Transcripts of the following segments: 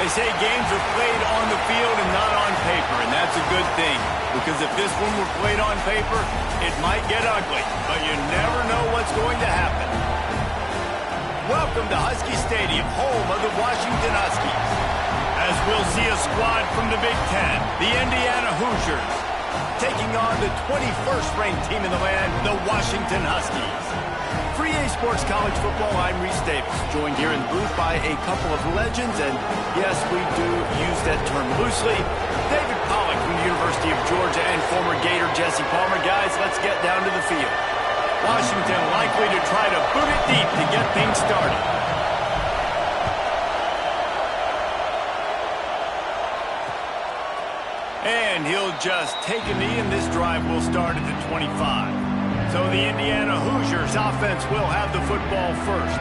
They say games are played on the field and not on paper, and that's a good thing. Because if this one were played on paper, it might get ugly, but you never know what's going to happen. Welcome to Husky Stadium, home of the Washington Huskies. As we'll see a squad from the Big Ten, the Indiana Hoosiers, taking on the 21st ranked team in the land, the Washington Huskies. For EA Sports College Football, I'm Reese Davis, joined here in the booth by a couple of legends, and yes, we do use that term loosely. David Pollack from the University of Georgia and former Gator Jesse Palmer. Guys, let's get down to the field. Washington likely to try to boot it deep to get things started. And he'll just take a knee, and this drive will start at the 25. So the Indiana Hoosiers offense will have the football first.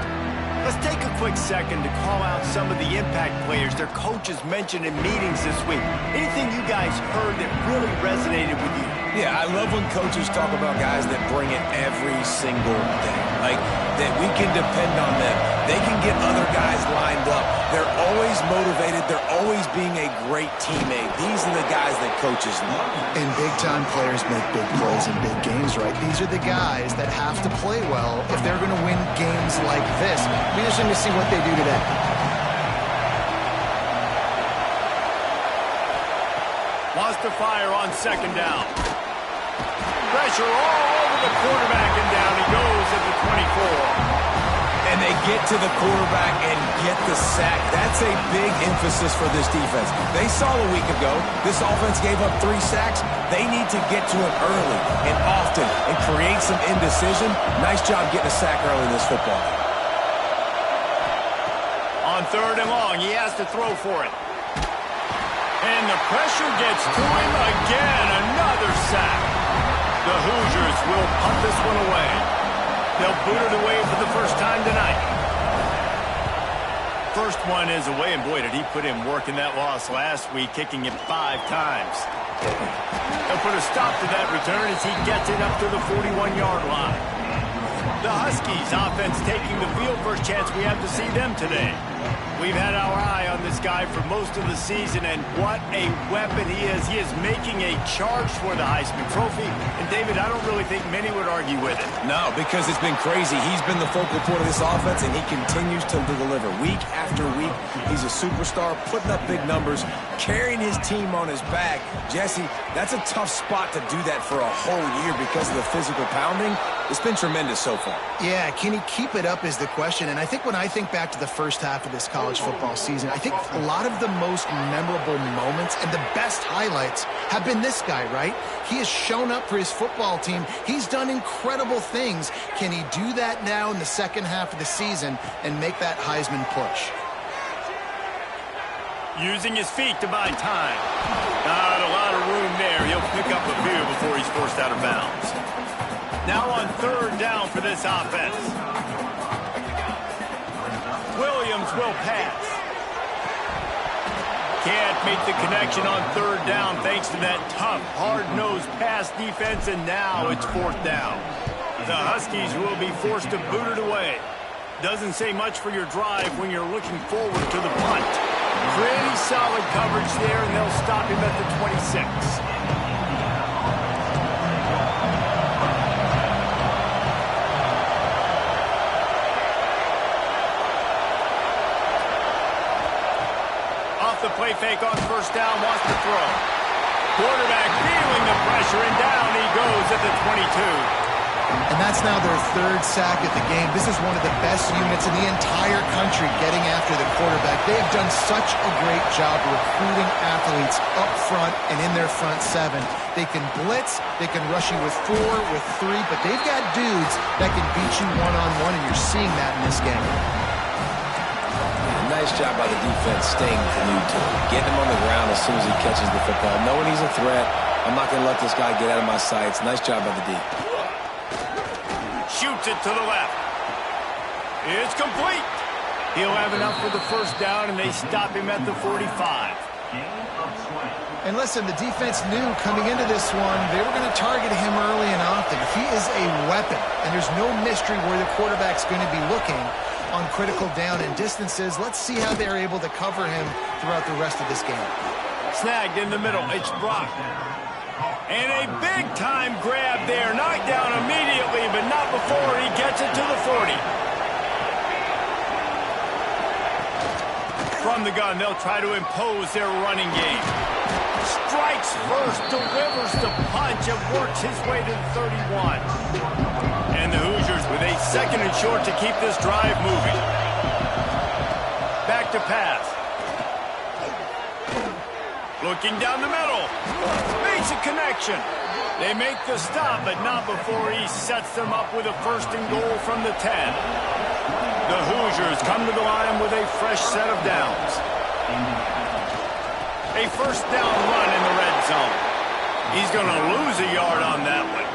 Let's take a quick second to call out some of the impact players their coaches mentioned in meetings this week. Anything you guys heard that really resonated with you? Yeah, I love when coaches talk about guys that bring it every single day. Like, that we can depend on them. They can get other guys lined up. They're always motivated. They're always being a great teammate. These are the guys that coaches love. And big-time players make big plays in big games, right? These are the guys that have to play well if they're going to win games like this. Be interesting to see what they do today. Wants to fire on second down. Pressure all over the quarterback, and down he goes at the 24. And they get to the quarterback and get the sack. That's a big emphasis for this defense. They saw a week ago this offense gave up 3 sacks. They need to get to it early and often and create some indecision. Nice job getting a sack early in this football. On third and long, he has to throw for it. And the pressure gets to him again. Another sack. The Hoosiers will punt this one away. They'll boot it away for the first time tonight. First one is away, and boy, did he put in work in that loss last week, kicking it 5 times. They'll put a stop to that return as he gets it up to the 41-yard line. The Huskies offense taking the field. First chance we have to see them today. We've had our eye on this guy for most of the season, and what a weapon he is. He is making a charge for the Heisman Trophy. And, David, I don't really think many would argue with it. No, because it's been crazy. He's been the focal point of this offense, and he continues to deliver week after week. He's a superstar, putting up big numbers, carrying his team on his back. Jesse, that's a tough spot to do that for a whole year because of the physical pounding. It's been tremendous so far. Yeah, can he keep it up is the question. And I think when I think back to the first half of this college football season, I think a lot of the most memorable moments and the best highlights have been this guy, right? He has shown up for his football team. He's done incredible things. Can he do that now in the second half of the season and make that Heisman push? Using his feet to buy time. Not a lot of room there. He'll pick up a few before he's forced out of bounds. Now on third down for this offense. Williams will pass. Can't make the connection on third down thanks to that tough, hard-nosed pass defense, and now it's fourth down. The Huskies will be forced to boot it away. Doesn't say much for your drive when you're looking forward to the punt. Pretty solid coverage there, and they'll stop him at the 26. The play fake on first down, wants to throw. Quarterback feeling the pressure, and down he goes at the 22. And that's now their 3rd sack of the game. This is one of the best units in the entire country getting after the quarterback. They have done such a great job recruiting athletes up front and in their front 7. They can blitz, they can rush you with 4, with 3, but they've got dudes that can beat you one-on-one, and you're seeing that in this game. Nice job by the defense staying glued to him. Getting him on the ground as soon as he catches the football. Knowing he's a threat, I'm not going to let this guy get out of my sights. Nice job by the D. Shoots it to the left. It's complete. He'll have enough for the first down, and they stop him at the 45. And listen, the defense knew coming into this one, they were going to target him early and often. He is a weapon, and there's no mystery where the quarterback's going to be looking. on critical down and distances. Let's see how they're able to cover him throughout the rest of this game. Snagged in the middle. It's Brock. And a big-time grab there. Knocked down immediately, but not before he gets it to the 40. From the gun, they'll try to impose their running game. Strikes first, delivers the punch, and works his way to the 31. And the Hoosiers with a 2nd and short to keep this drive moving. Back to pass. Looking down the middle. Makes a connection. They make the stop, but not before he sets them up with a 1st and goal from the 10. The Hoosiers come to the line with a fresh set of downs. A 1st down run in the red zone. He's going to lose a yard on that one.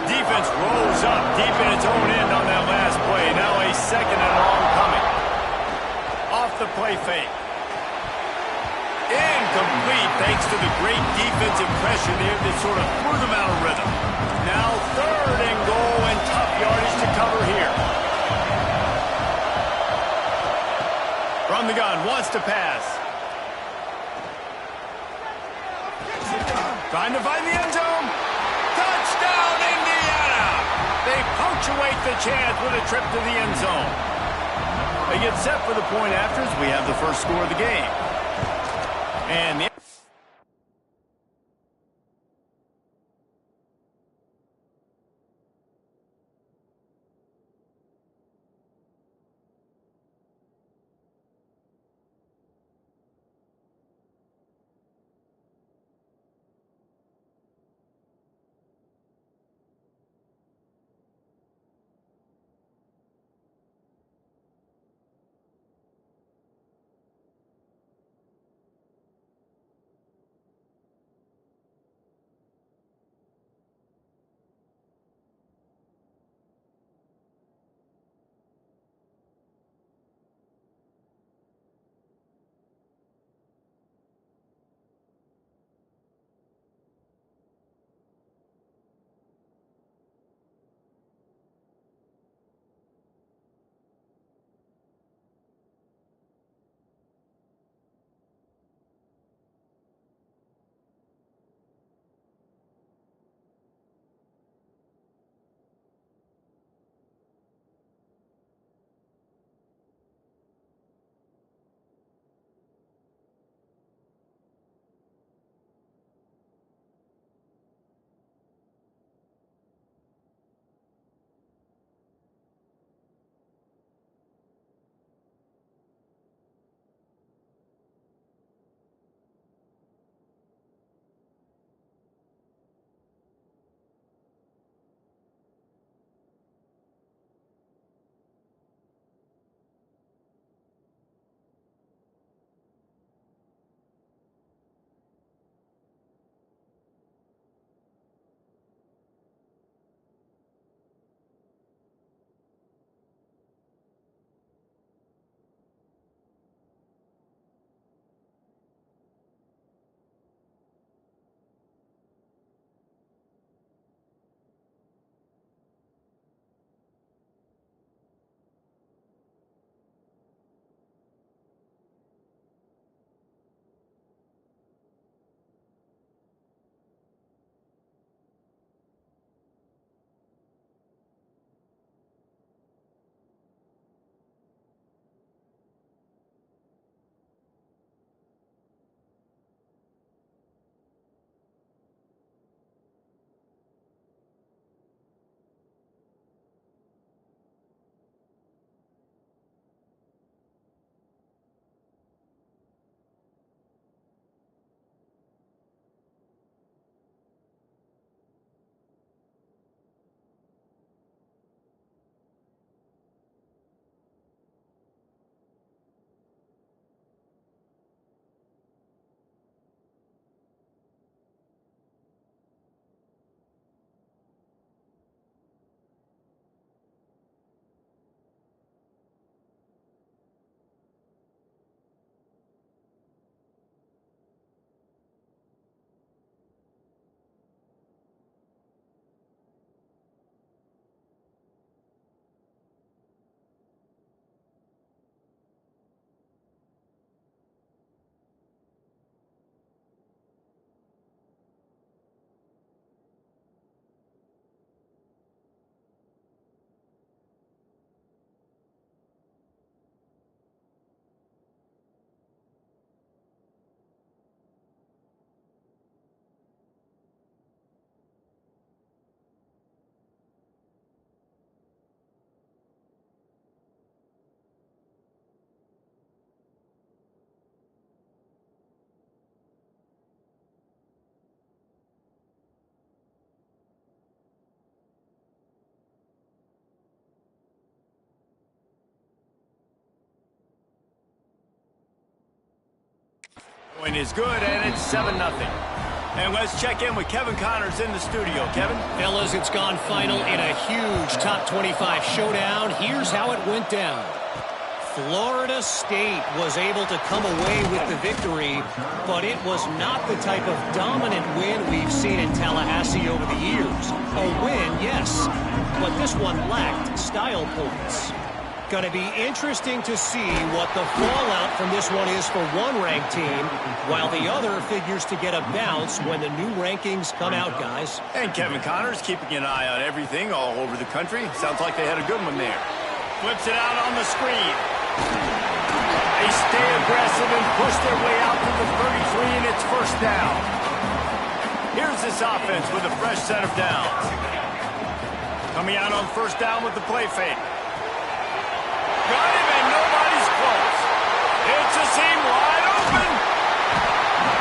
Defense rolls up deep in its own end on that last play. Now a 2nd and long coming. Off the play fake. Incomplete thanks to the great defensive pressure there that sort of threw them out of rhythm. Now 3rd and goal and tough yardage to cover here. From the gun, wants to pass. Trying to find the end zone. Touchdown, Indiana! They punctuate the chance with a trip to the end zone. They get set for the point after as we have the first score of the game. And the point is good, and it's 7-0. And let's check in with Kevin Connors in the studio. Kevin? Fellas, it's gone final in a huge top 25 showdown. Here's how it went down. Florida State was able to come away with the victory, but it was not the type of dominant win we've seen in Tallahassee over the years. A win, yes, but this one lacked style points. Going to be interesting to see what the fallout from this one is for one ranked team, while the other figures to get a bounce when the new rankings come out, guys. And Kevin Connors keeping an eye on everything all over the country. Sounds like they had a good one there. Flips it out on the screen. They stay aggressive and push their way out to the 33, and it's first down. Here's this offense with a fresh set of downs. Coming out on first down with the play fake. Got him, and nobody's close. It's a seam wide open.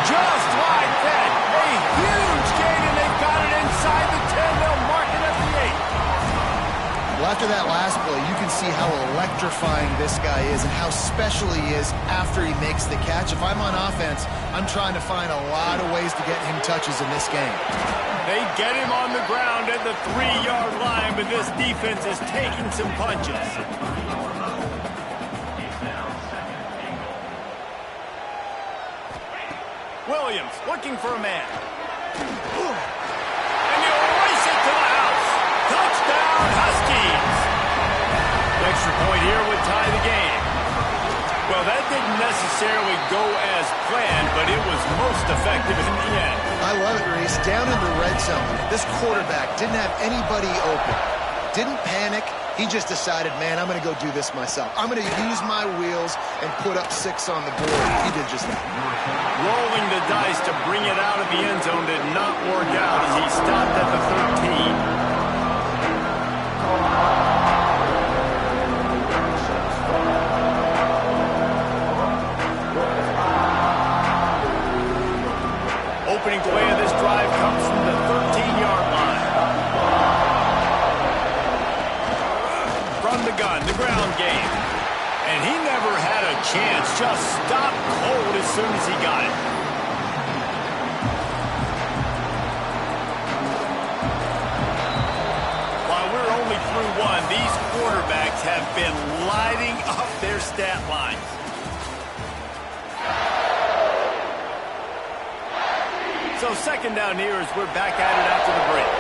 Just like that. A huge gain, and they've got it inside the 10. They'll mark it at the 8. Well, after that last play, you can see how electrifying this guy is and how special he is after he makes the catch. If I'm on offense, I'm trying to find a lot of ways to get him touches in this game. They get him on the ground at the 3-yard line, but this defense is taking some punches. Williams looking for a man. And he'll race it to the house. Touchdown, Huskies. The extra point here would tie the game. Well, that didn't necessarily go as planned, but it was most effective in the end. I love it, Reese. Down in the red zone, this quarterback didn't have anybody open. Didn't panic. He just decided, man, I'm going to go do this myself. I'm going to use my wheels and put up 6 on the board. He did just that. Rolling the dice to bring it out of the end zone did not work out as he stopped at the 13. Opening play of this drive comes from the 13-yard line. From the gun, the ground game. And he never had a chance, just stopped cold as soon as he got it. While we're only through one, these quarterbacks have been lighting up their stat lines. So second down here as we're back at it after the break.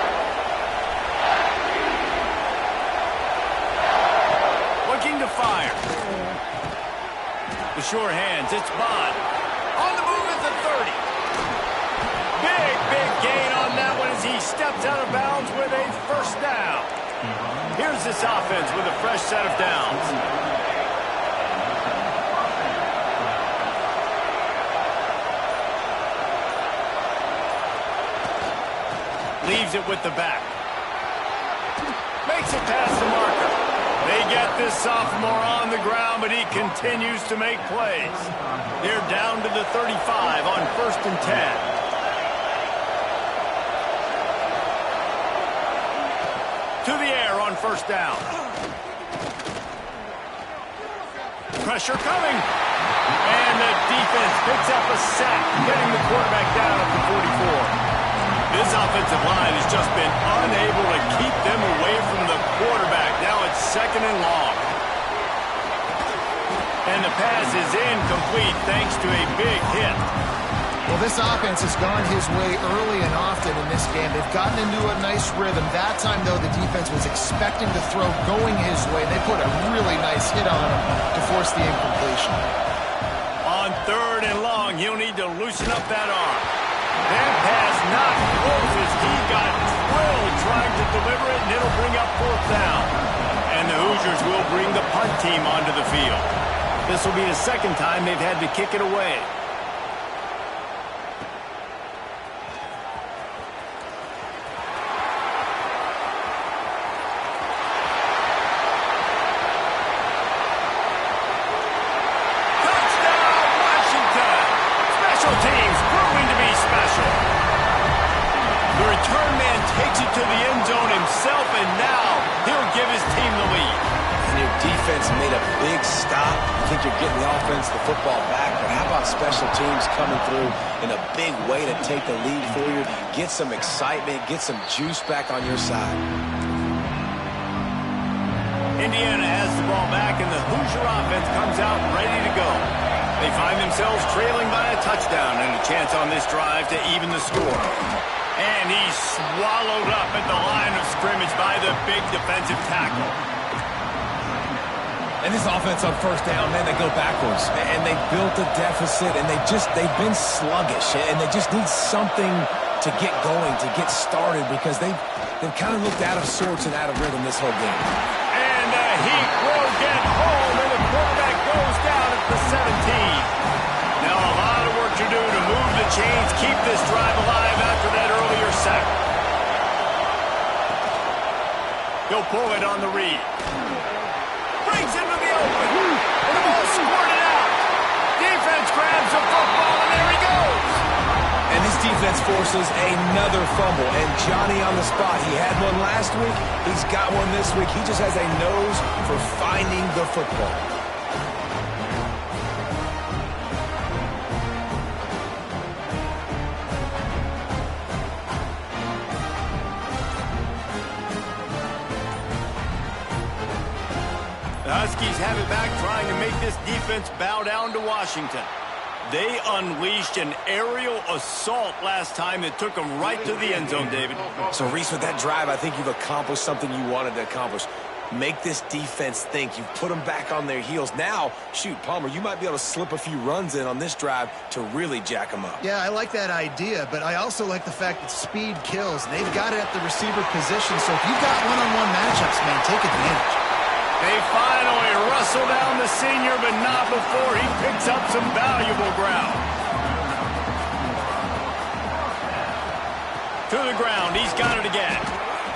Looking to fire. The sure hands, it's Bond. On the move at the 30. Big gain on that one as he steps out of bounds with a first down. Here's this offense with a fresh set of downs. Leaves it with the back. Makes it past the marker. They get this sophomore on the ground, but he continues to make plays. They're down to the 35 on 1st and 10. To the air on first down. Pressure coming. And the defense picks up a sack, getting the quarterback down at the 44. This offensive line has just been unable to keep them away from the quarterback. Now it's 2nd and long. And the pass is incomplete thanks to a big hit. Well, this offense has gone his way early and often in this game. They've gotten into a nice rhythm. That time, though, the defense was expecting the throw going his way. They put a really nice hit on him to force the incompletion. On 3rd and long, he'll need to loosen up that arm. That pass not close as he got drilled trying to deliver it, and it'll bring up 4th down. And the Hoosiers will bring the punt team onto the field. This will be the 2nd time they've had to kick it away. defense made a big stop. You think you're getting the offense, the football back, but how about special teams coming through in a big way to take the lead for you, get some excitement, get some juice back on your side. Indiana has the ball back, and the Hoosier offense comes out ready to go. They find themselves trailing by a touchdown and a chance on this drive to even the score. And he's swallowed up at the line of scrimmage by the big defensive tackle. And this offense on first down, man, they go backwards. And they built a deficit, and they've been sluggish. And they just need something to get going, to get started, because they've kind of looked out of sorts and out of rhythm this whole game. And the Heat will get home, and the quarterback goes down at the 17. Now a lot of work to do to move the chains, keep this drive alive after that earlier sack. He'll pull it on the read. Brings into the open. And the ball squirted out. Defense grabs the football, and there he goes. And this defense forces another fumble. And Johnny on the spot. He had one last week. He's got one this week. He just has a nose for finding the football. The Huskies have it back, trying to make this defense bow down to Washington. They unleashed an aerial assault last time that took them right to the end zone, David. So, Reese, with that drive, I think you've accomplished something you wanted to accomplish. Make this defense think. You've put them back on their heels. Now, shoot, Palmer, you might be able to slip a few runs in on this drive to really jack them up. Yeah, I like that idea, but I also like the fact that speed kills. They've got it at the receiver position, so if you've got one-on-one matchups, man, take advantage. They finally wrestle down the senior, but not before he picks up some valuable ground. To the ground, he's got it again.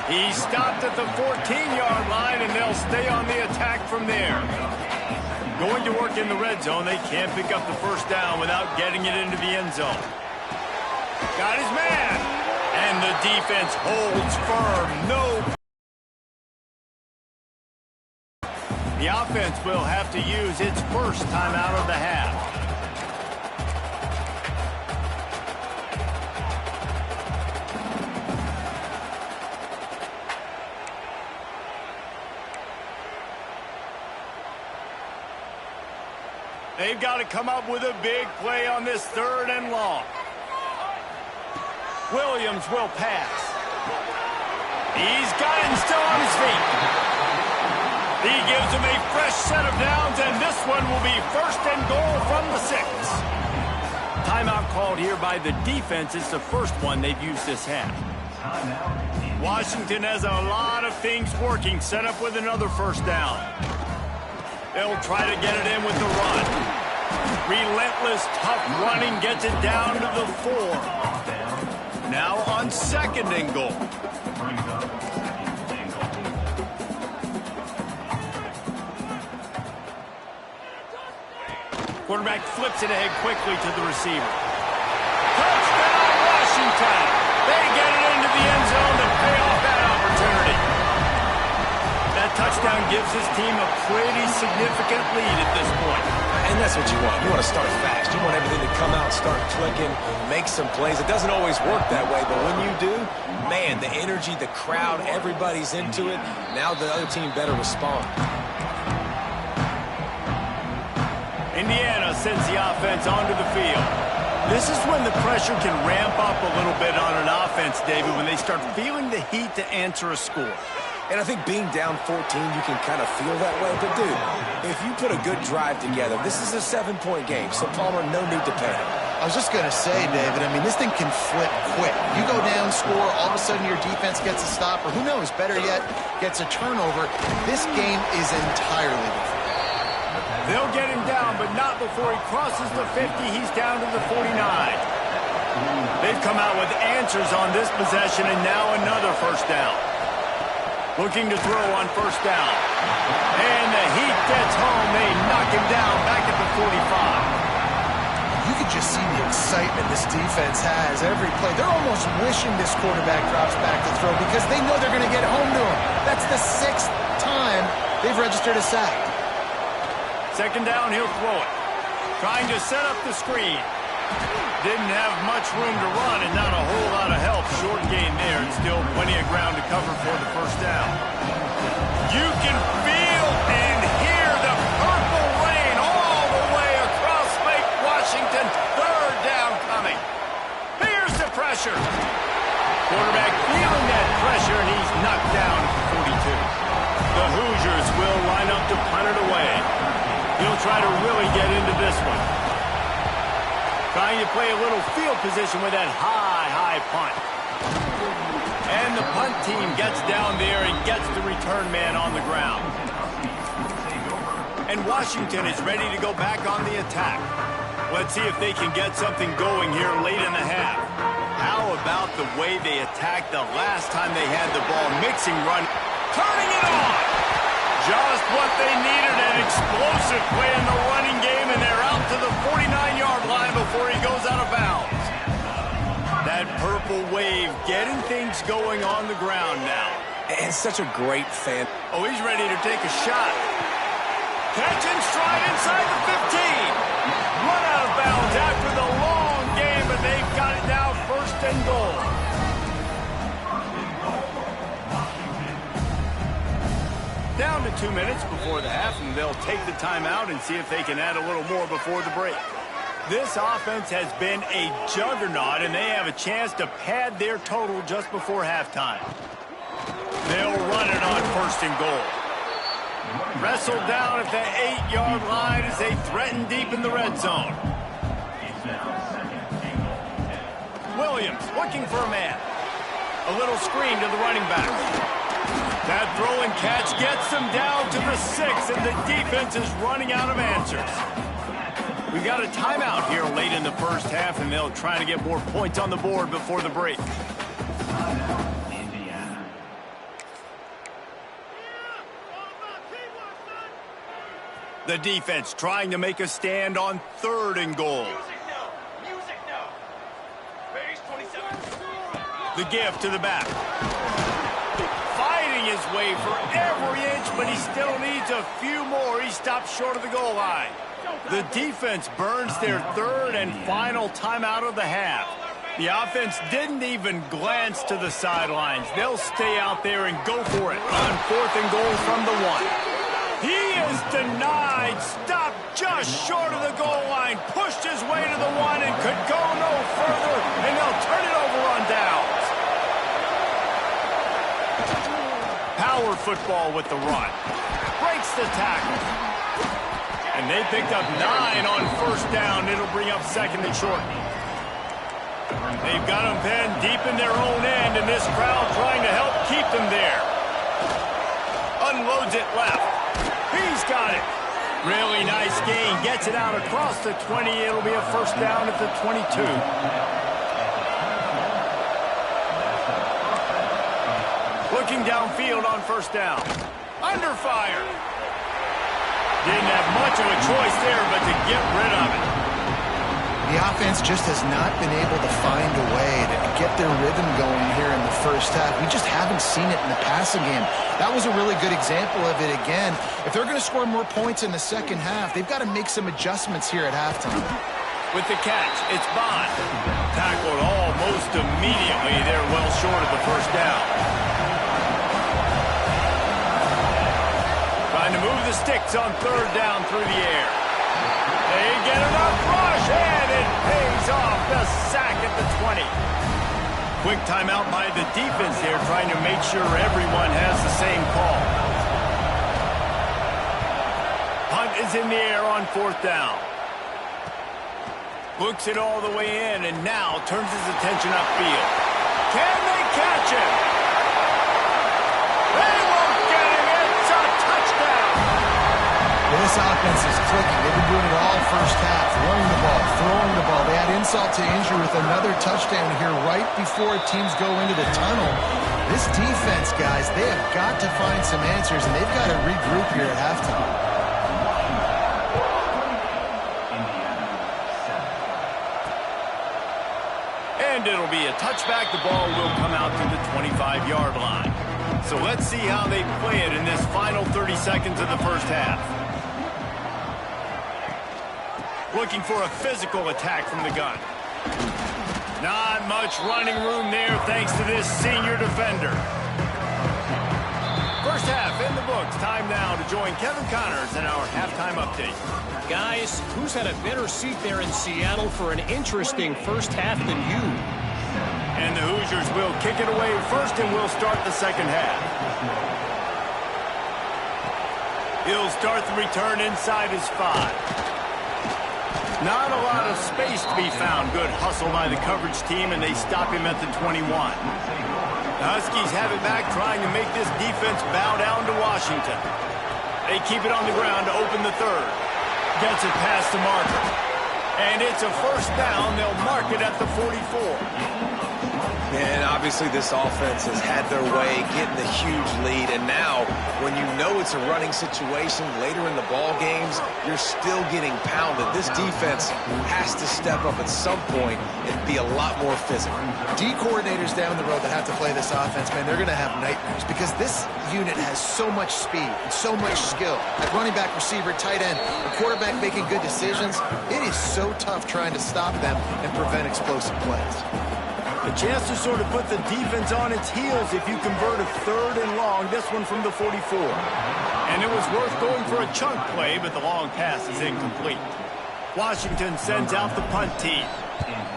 He stopped at the 14-yard line, and they'll stay on the attack from there. Going to work in the red zone, they can't pick up the first down without getting it into the end zone. Got his man, and the defense holds firm. No. The offense will have to use its first timeout of the half. They've got to come up with a big play on this 3rd and long. Williams will pass. He's got him still on his feet. He gives him a fresh set of downs, and this one will be 1st and goal from the 6. Timeout called here by the defense. It's the first one they've used this half. Washington has a lot of things working, set up with another first down. They'll try to get it in with the run. Relentless, tough running gets it down to the 4. Now on 2nd and goal. Quarterback flips it ahead quickly to the receiver. Touchdown, Washington! They get it into the end zone to pay off that opportunity. That touchdown gives his team a pretty significant lead at this point. And that's what you want. You want to start fast. You want everything to come out, start clicking, make some plays. It doesn't always work that way, but when you do, man, the energy, the crowd, everybody's into it. Now the other team better respond. Indiana sends the offense onto the field. This is when the pressure can ramp up a little bit on an offense, David, when they start feeling the heat to answer a score. And I think being down 14, you can kind of feel that way. But, dude, if you put a good drive together, this is a 7-point game. So, Palmer, no need to panic. I was just going to say, David, I mean, this thing can flip quick. You go down, score, all of a sudden your defense gets a stop, or who knows, better yet, gets a turnover. This game is entirely different. They'll get him down, but not before he crosses the 50. He's down to the 49. They've come out with answers on this possession, and now another first down. Looking to throw on first down. And the Heat gets home. They knock him down back at the 45. You can just see the excitement this defense has every play. They're almost wishing this quarterback drops back to throw because they know they're going to get home to him. That's the 6th time They've registered a sack. Second down, he'll throw it. Trying to set up the screen. Didn't have much room to run and not a whole lot of help. Short gain there and still plenty of ground to cover for the first down. You can feel and hear the purple rain all the way across Lake Washington. Third down coming. Here's the pressure. Quarterback feeling that pressure, and he's knocked down at the 42. The Hoosiers will line up to punt it away. He'll try to really get into this one. Trying to play a little field position with that high punt. And the punt team gets down there and gets the return man on the ground. And Washington is ready to go back on the attack. Let's see if they can get something going here late in the half. How about the way they attacked the last time they had the ball? Mixing run, turning it on. Just what they needed, an explosive play in the running game, and they're out to the 49-yard line before he goes out of bounds. That purple wave getting things going on the ground now. And such a great fan. Oh, he's ready to take a shot. Catch and stride inside the 15. Run out of bounds after the long game, and they've got it now first and goal. Down to 2 minutes before the half, and they'll take the timeout and see if they can add a little more before the break. This offense has been a juggernaut, and they have a chance to pad their total just before halftime. They'll run it on first and goal. Wrestled down at the 8-yard line as they threaten deep in the red zone. Williams looking for a man. A little screen to the running back. That throw and catch gets them down to the 6, and the defense is running out of answers. We've got a timeout here late in the first half, and they'll try to get more points on the board before the break. The defense trying to make a stand on third and goal. The give to the back. Fighting his way for every inch, but he still needs a few more. He stops short of the goal line. The defense burns their third and final timeout of the half. The offense didn't even glance to the sidelines. They'll stay out there and go for it on fourth and goal from the 1. He is denied, stopped just short of the goal line, pushed his way to the 1 and could go no further, and they'll turn it over on downs. Power football with the run. Breaks the tackle. And they picked up 9 on first down. It'll bring up second and short. They've got them pinned deep in their own end, and this crowd trying to help keep them there. Unloads it left. He's got it. Really nice gain. Gets it out across the 20. It'll be a first down at the 22. Looking downfield on first down. Under fire. Didn't have much of a choice there but to get rid of it. The offense just has not been able to find a way to get their rhythm going here in the first half. We just haven't seen it in the passing game. That was a really good example of it again. If they're going to score more points in the second half, they've got to make some adjustments here at halftime. With the catch, it's Bond. Tackled almost immediately. They're well short of the first down. Trying to move the sticks on third down through the air. They get enough rush, and it pays off. The sack at the 20. Quick timeout by the defense there, trying to make sure everyone has the same call. Punt is in the air on fourth down. Looks it all the way in, and now turns his attention upfield. Can they catch him? They won't get him. It's a touchdown. This offense is clicking. They've been doing it all first half, running the ball, throwing the ball. They add insult to injury with another touchdown here right before teams go into the tunnel. This defense, guys, they have got to find some answers, and they've got to regroup here at halftime. And it'll be a touchback. The ball will come out to the 25-yard line. So let's see how they play it in this final 30 seconds of the first half. Looking for a physical attack from the gun. Not much running room there thanks to this senior defender. First half in the books. Time now to join Kevin Connors in our halftime update. Guys, who's had a better seat there in Seattle for an interesting first half than you? And the Hoosiers will kick it away first, and we'll start the second half. He'll start the return inside his 5. Not a lot of space to be found. Good hustle by the coverage team, and they stop him at the 21. The Huskies have it back, trying to make this defense bow down to Washington. They keep it on the ground to open the third. Gets it past the marker. And it's a first down. They'll mark it at the 44. And obviously this offense has had their way, getting the huge lead. And now, when you know it's a running situation later in the ball games, you're still getting pounded. This defense has to step up at some point and be a lot more physical. D coordinators down the road that have to play this offense, man, they're going to have nightmares because this unit has so much speed and so much skill. At running back, receiver, tight end, the quarterback making good decisions. It is so tough trying to stop them and prevent explosive plays. A chance to sort of put the defense on its heels if you convert a third and long, this one from the 44. And it was worth going for a chunk play, but the long pass is incomplete. Washington sends out the punt team.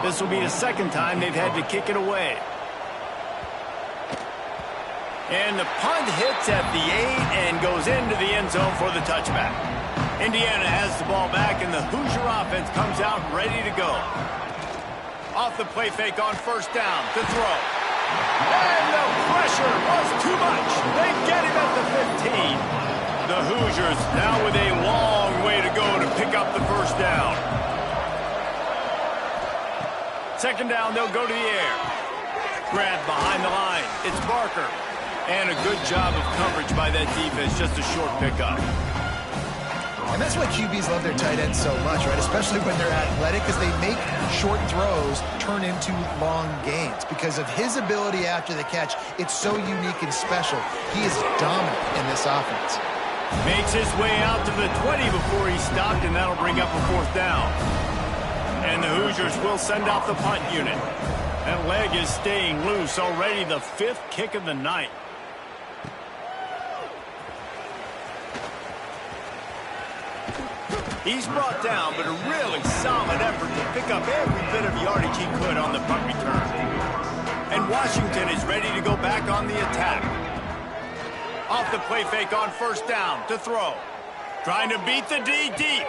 This will be the second time they've had to kick it away. And the punt hits at the 8 and goes into the end zone for the touchback. Indiana has the ball back, and the Hoosier offense comes out ready to go. Off the play fake on first down to throw. And the pressure was too much. They get him at the 15. The Hoosiers now with a long way to go to pick up the first down. Second down, they'll go to the air. Grab behind the line. It's Barker. And a good job of coverage by that defense. Just a short pickup. And that's why QBs love their tight ends so much, right? Especially when they're athletic, because they make short throws turn into long gains. Because of his ability after the catch, it's so unique and special. He is dominant in this offense. Makes his way out to the 20 before he stopped, and that'll bring up a fourth down. And the Hoosiers will send out the punt unit. That leg is staying loose. Already the 5th kick of the night. He's brought down, but a really solid effort to pick up every bit of yardage he could on the punt return. And Washington is ready to go back on the attack. Off the play fake on first down to throw. Trying to beat the D deep.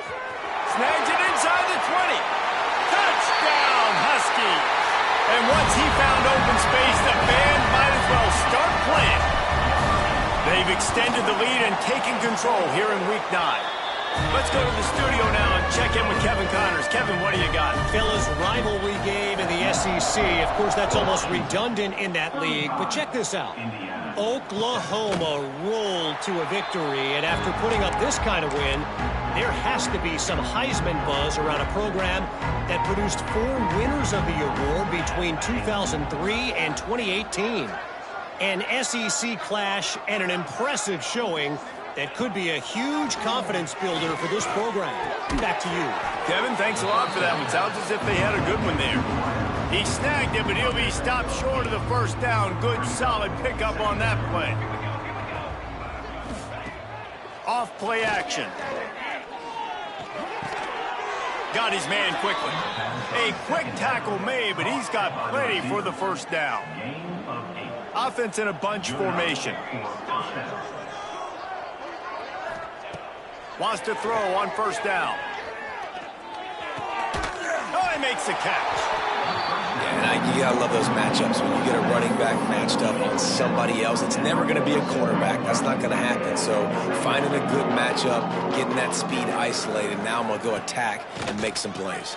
Snags it inside the 20. Touchdown, Huskies. And once he found open space, the band might as well start playing. They've extended the lead and taken control here in Week 9. Let's go to the studio now and check in with Kevin Connors. Kevin, what do you got? Fellas, rivalry game in the SEC. Of course, that's almost redundant in that league. But check this out. Oklahoma rolled to a victory. And after putting up this kind of win, there has to be some Heisman buzz around a program that produced 4 winners of the award between 2003 and 2018. An SEC clash and an impressive showing that could be a huge confidence builder for this program. Back to you. Kevin, thanks a lot for that one. Sounds as if they had a good one there. He snagged it, but he'll be stopped short of the first down. Good, solid pickup on that play. Off play action. Got his man quickly. A quick tackle made, but he's got plenty for the first down. Offense in a bunch formation. Wants to throw on first down. Oh, he makes the catch. Yeah, you gotta love those matchups. When you get a running back matched up on somebody else, it's never going to be a quarterback. That's not going to happen. So finding a good matchup, getting that speed isolated. Now I'm going to go attack and make some plays.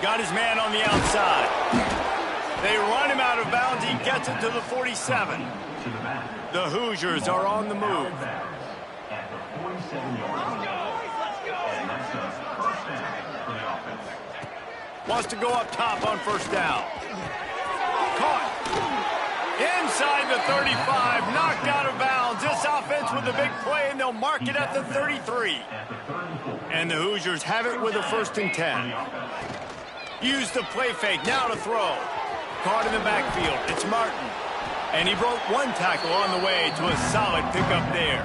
Got his man on the outside. They run him out of bounds. He gets it to the 47. The Hoosiers are on the move. Wants to go up top on first down. Caught. Inside the 35, knocked out of bounds. This offense with a big play, and they'll mark it at the 33. And the Hoosiers have it with a 1st and 10. Use the play fake, now to throw. Caught in the backfield, it's Martin. And he broke one tackle on the way to a solid pickup there.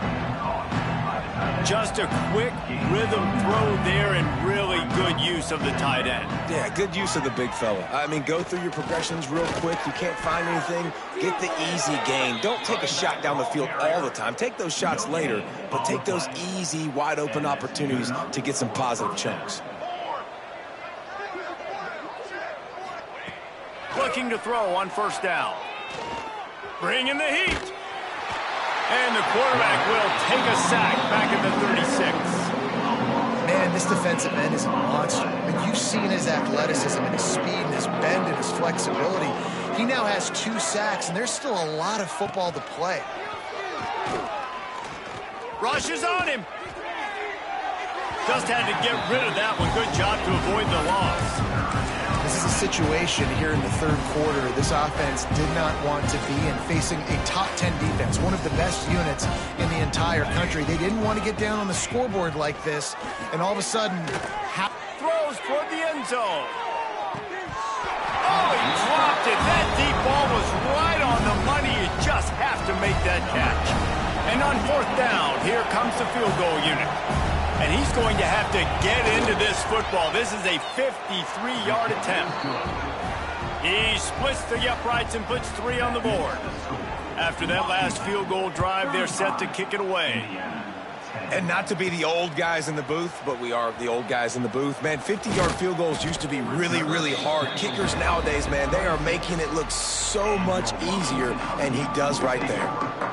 Just a quick rhythm throw there and really good use of the tight end. Yeah, good use of the big fella. I mean, go through your progressions real quick. You can't find anything, get the easy gain. Don't take a shot down the field all the time. Take those shots later, but take those easy, wide-open opportunities to get some positive chunks. Looking to throw on 1st down. Bring in the heat. And the quarterback will take a sack back at the 36. Man, this defensive end is a monster. And you've seen his athleticism and his speed and his bend and his flexibility. He now has 2 sacks, and there's still a lot of football to play. Rushes on him. Just had to get rid of that one. Good job to avoid the loss. This is a situation here in the 3rd quarter this offense did not want to be in, facing a top 10 defense, one of the best units in the entire country. They didn't want to get down on the scoreboard like this, and all of a sudden... Throws toward the end zone. Oh, he dropped it. That deep ball was right on the money. You just have to make that catch. And on 4th down, here comes the field goal unit. And he's going to have to get into this football. This is a 53-yard attempt. He splits the uprights and puts 3 on the board. After that last field goal drive, they're set to kick it away. And not to be the old guys in the booth, but we are the old guys in the booth. Man, 50-yard field goals used to be really, really hard. Kickers nowadays, man, they are making it look so much easier, and he does right there.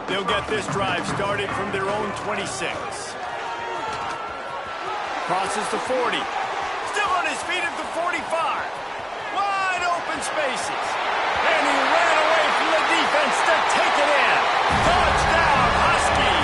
They'll get this drive started from their own 26. Crosses the 40. Still on his feet at the 45. Wide open spaces. And he ran away from the defense to take it in. Touchdown, Husky.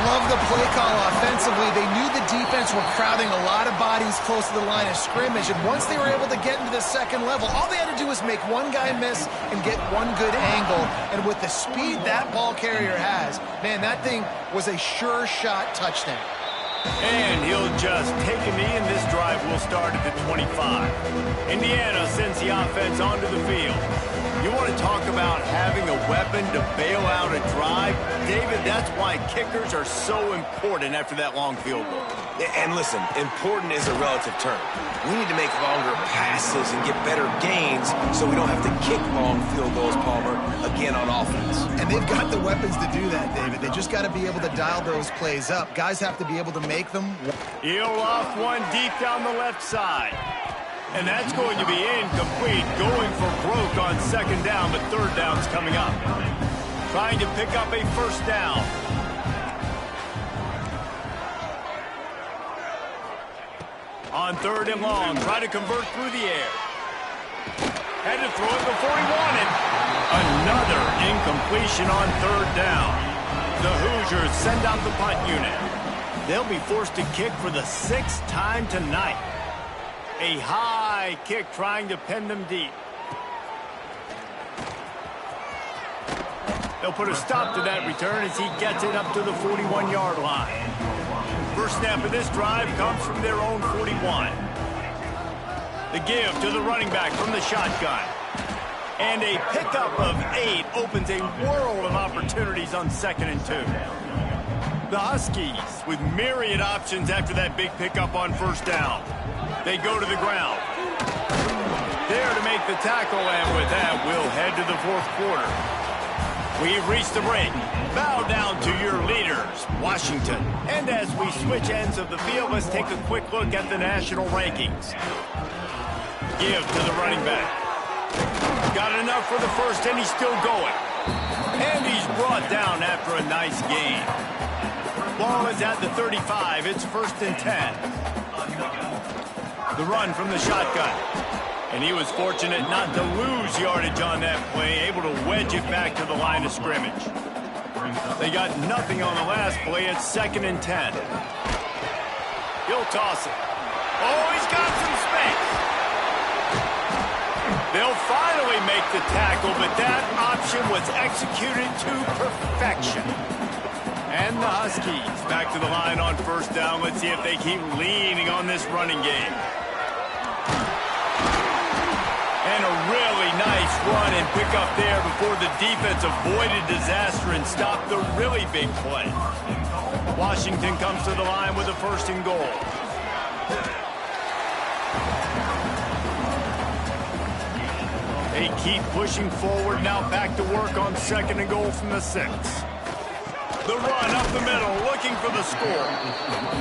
Love the play call offensively. They knew the defense were crowding a lot of bodies close to the line of scrimmage, and once they were able to get into the 2nd level, all they had to do was make one guy miss and get one good angle. And with the speed that ball carrier has, man, that thing was a sure shot touchdown. And he'll just take a knee, and this drive will start at the 25. Indiana sends the offense onto the field. You want to talk about having a weapon to bail out a drive? David, that's why kickers are so important after that long field goal. And listen, important is a relative term. We need to make longer passes and get better gains so we don't have to kick long field goals, Palmer, again on offense. And they've got the weapons to do that, David. They just got to be able to dial those plays up. Guys have to be able to make them. He'll off one deep down the left side. And that's going to be incomplete, going for broke on 2nd down, but 3rd down's coming up. Trying to pick up a 1st down. On 3rd and long, try to convert through the air. Had to throw it before he wanted. Another incompletion on 3rd down. The Hoosiers send out the punt unit. They'll be forced to kick for the 6th time tonight. A high kick trying to pin them deep. They'll put a stop to that return as he gets it up to the 41-yard line. First snap of this drive comes from their own 41. The give to the running back from the shotgun. And a pickup of 8 opens a world of opportunities on 2nd and 2. The Huskies with myriad options after that big pickup on 1st down. They go to the ground. There to make the tackle, and with that, we'll head to the 4th quarter. We've reached the break. Bow down to your leaders, Washington. And as we switch ends of the field, let's take a quick look at the national rankings. Give to the running back. Got enough for the 1st, and he's still going. And he's brought down after a nice gain. Ball is at the 35. It's 1st and 10. The run from the shotgun. And he was fortunate not to lose yardage on that play, able to wedge it back to the line of scrimmage. They got nothing on the last play. It's 2nd and 10. He'll toss it. Oh, he's got some space. They'll finally make the tackle, but that option was executed to perfection. And the Huskies back to the line on first down. Let's see if they keep leaning on this running game. And a really nice run and pick up there before the defense avoided disaster and stopped the really big play. Washington comes to the line with a 1st and goal. They keep pushing forward, now back to work on 2nd and goal from the 6. The run up the middle, looking for the score.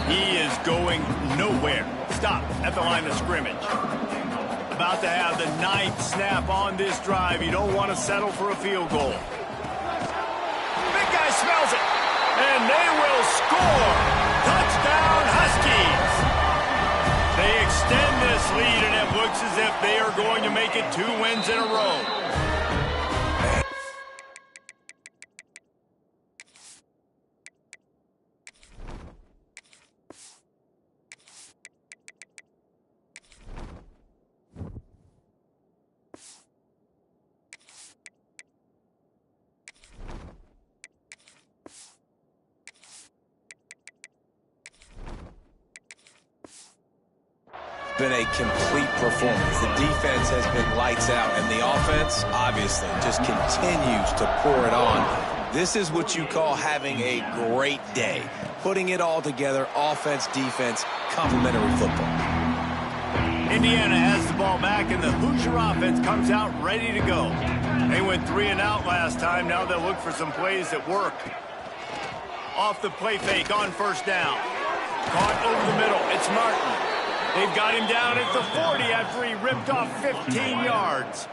He is going nowhere. Stop at the line of scrimmage. About to have the 9th snap on this drive. You don't want to settle for a field goal. Big guy smells it. And they will score. Touchdown, Huskies. They extend this lead, and it looks as if they are going to make it 2 wins in a row. Been a complete performance. The defense has been lights out, and the offense, obviously, just continues to pour it on. This is what you call having a great day. Putting it all together, offense, defense, complementary football. Indiana has the ball back, and the Hoosier offense comes out ready to go. They went 3 and out last time. Now they'll look for some plays that work. Off the play fake on 1st down. Caught over the middle. It's Martin. They've got him down at the 40 after he ripped off 15 yards.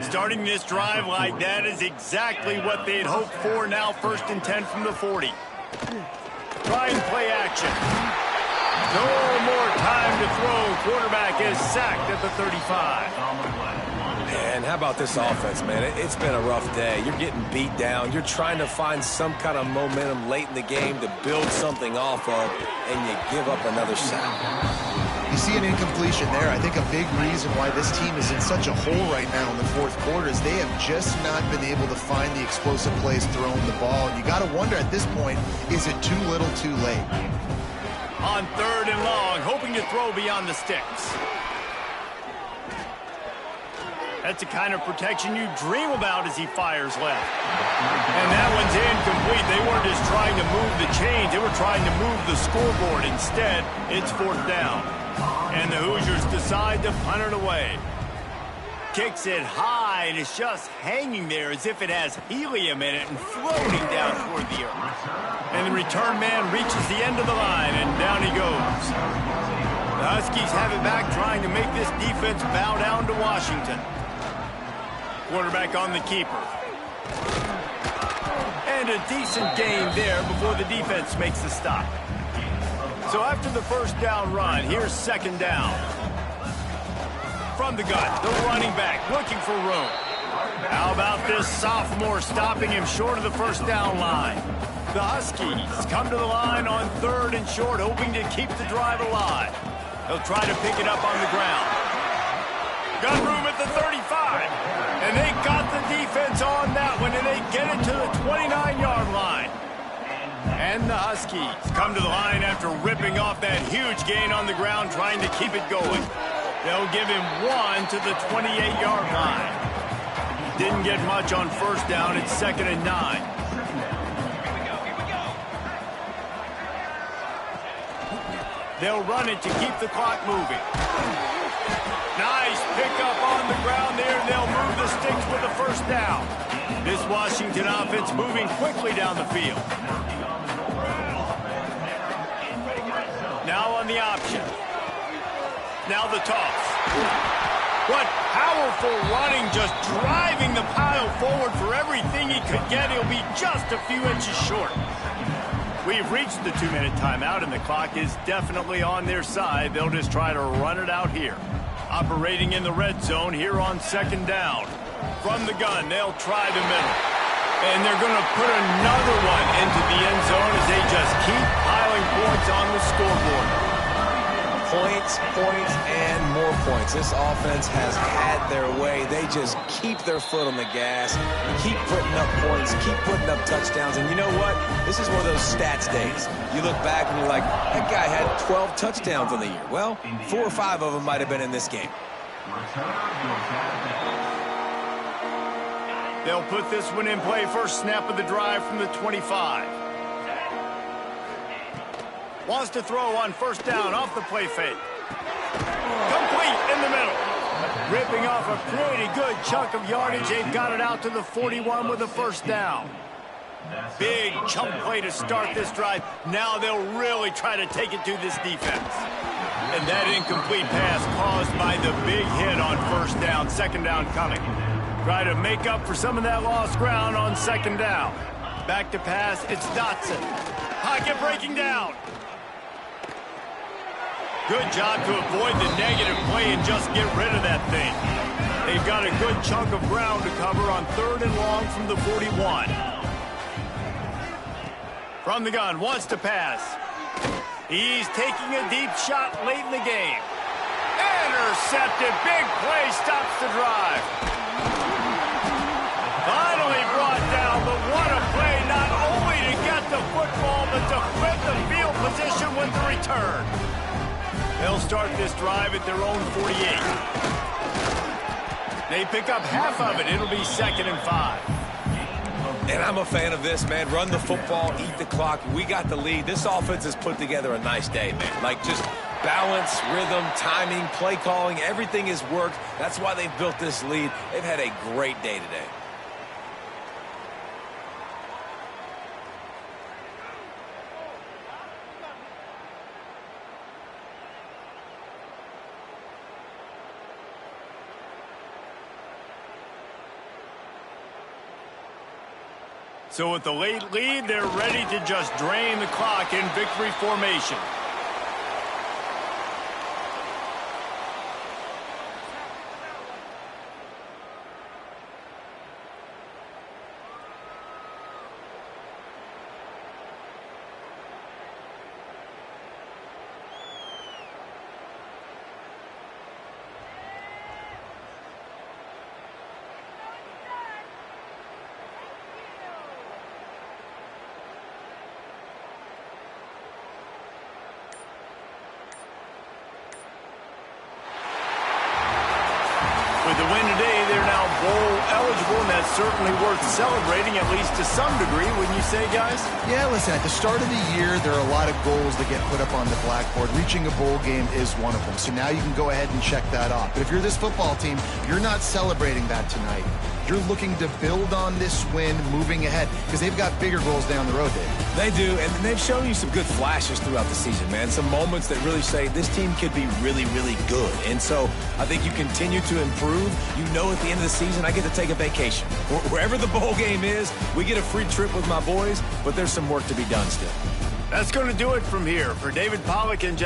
Starting this drive like that is exactly what they had hoped for. Now 1st and 10 from the 40. Try and play action. No more time to throw. Quarterback is sacked at the 35. And how about this offense, man? It's been a rough day. You're getting beat down. You're trying to find some kind of momentum late in the game to build something off of, and you give up another sack. You see an incompletion there. I think a big reason why this team is in such a hole right now in the 4th quarter is they have just not been able to find the explosive plays throwing the ball. And you got to wonder at this point, is it too little too late? On 3rd and long, hoping to throw beyond the sticks. That's the kind of protection you dream about as he fires left. And that one's incomplete. They weren't just trying to move the chains. They were trying to move the scoreboard. Instead, it's 4th down. And the Hoosiers decide to punt it away. Kicks it high, and it's just hanging there as if it has helium in it and floating down toward the earth. And the return man reaches the end of the line, and down he goes. The Huskies have it back, trying to make this defense bow down to Washington. Quarterback on the keeper. And a decent gain there before the defense makes the stop. So after the 1st down run, here's 2nd down. From the gun, the running back looking for room. How about this sophomore stopping him short of the 1st down line? The Huskies come to the line on 3rd and short, hoping to keep the drive alive. They'll try to pick it up on the ground. Got room at the 35. And they got the defense on that one, and they get it to the 29-yard line. And the Huskies come to the line after ripping off that huge gain on the ground, trying to keep it going. They'll give him 1 to the 28-yard line. Didn't get much on 1st down. It's 2nd and 9. They'll run it to keep the clock moving. Nice pickup on the ground there. They'll move the sticks for the 1st down. This Washington offense moving quickly down the field. Now on the option. Now the toss. What powerful running, just driving the pile forward for everything he could get. He'll be just a few inches short. We've reached the 2-minute timeout, and the clock is definitely on their side. They'll just try to run it out here. Operating in the red zone here on 2nd down. From the gun, they'll try the middle. And they're going to put another one into the end zone as they just keep piling points on the scoreboard. Points, points, and more points. This offense has had their way. They just keep their foot on the gas, keep putting up points, keep putting up touchdowns. And you know what? This is one of those stats days. You look back and you're like, that guy had 12 touchdowns on the year. Well, 4 or 5 of them might have been in this game. They'll put this one in play. First snap of the drive from the 25. Wants to throw on first down off the play fake. Complete in the middle. Ripping off a pretty good chunk of yardage. They've got it out to the 41 with a first down. Big chunk play to start this drive. Now they'll really try to take it to this defense. And that incomplete pass caused by the big hit on first down. Second down coming. Try to make up for some of that lost ground on second down. Back to pass. It's Dotson. Pocket breaking down. Good job to avoid the negative play and just get rid of that thing. They've got a good chunk of ground to cover on third and long from the 41. From the gun, wants to pass. He's taking a deep shot late in the game. Intercepted. Big play stops the drive. Finally brought down, but what a play, not only to get the football, but to flip the field position with the return. They'll start this drive at their own 48. They pick up half of it. It'll be 2nd and 5. And I'm a fan of this, man. Run the football, eat the clock. We got the lead. This offense has put together a nice day, man. Like just balance, rhythm, timing, play calling, everything has worked. That's why they've built this lead. They've had a great day today. So with the late lead, they're ready to just drain the clock in victory formation. With the win today, they're now bowl eligible, and that's certainly worth celebrating, at least to some degree, wouldn't you say, guys? Yeah, listen, at the start of the year, there are a lot of goals that get put up on the blackboard. Reaching a bowl game is one of them. So now you can go ahead and check that off. But if you're this football team, you're not celebrating that tonight. You're looking to build on this win moving ahead because they've got bigger goals down the road, Dave. They do, and they've shown you some good flashes throughout the season, man. Some moments that really say this team could be really, really good. And so I think you continue to improve. You know at the end of the season, I get to take a vacation. Wherever the bowl game is, we get a free trip with my boys, but there's some work to be done still. That's going to do it from here. For David Pollack and